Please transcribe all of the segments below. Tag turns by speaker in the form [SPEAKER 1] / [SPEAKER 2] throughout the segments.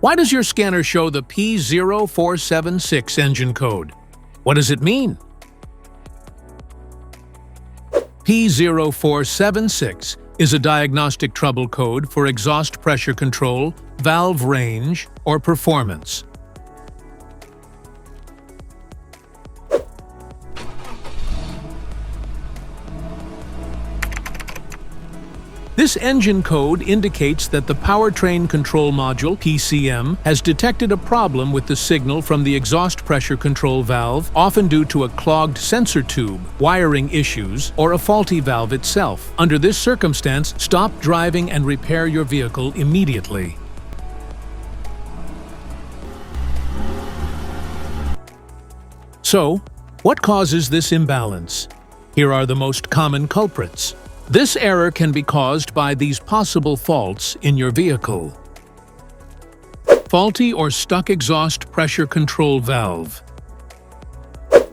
[SPEAKER 1] Why does your scanner show the P0476 engine code? What does it mean? P0476 is a diagnostic trouble code for exhaust pressure control, valve range, or performance. This engine code indicates that the powertrain control module, PCM, has detected a problem with the signal from the exhaust pressure control valve, often due to a clogged sensor tube, wiring issues, or a faulty valve itself. Under this circumstance, stop driving and repair your vehicle immediately. So, what causes this imbalance? Here are the most common culprits. This error can be caused by these possible faults in your vehicle. Faulty or stuck exhaust pressure control valve.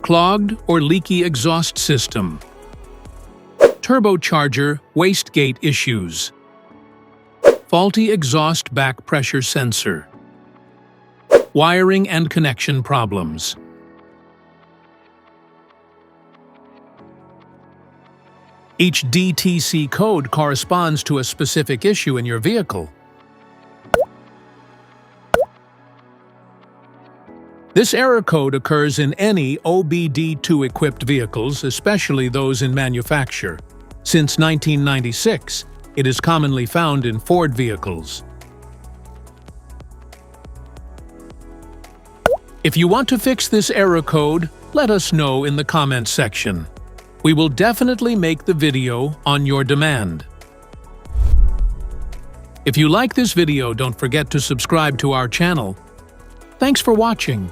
[SPEAKER 1] Clogged or leaky exhaust system. Turbocharger wastegate issues. Faulty exhaust back pressure sensor. Wiring and connection problems. Each DTC code corresponds to a specific issue in your vehicle. This error code occurs in any OBD2-equipped vehicles, especially those in manufacture. Since 1996, it is commonly found in Ford vehicles. If you want to fix this error code, let us know in the comments section. We will definitely make the video on your demand. If you like this video, don't forget to subscribe to our channel. Thanks for watching.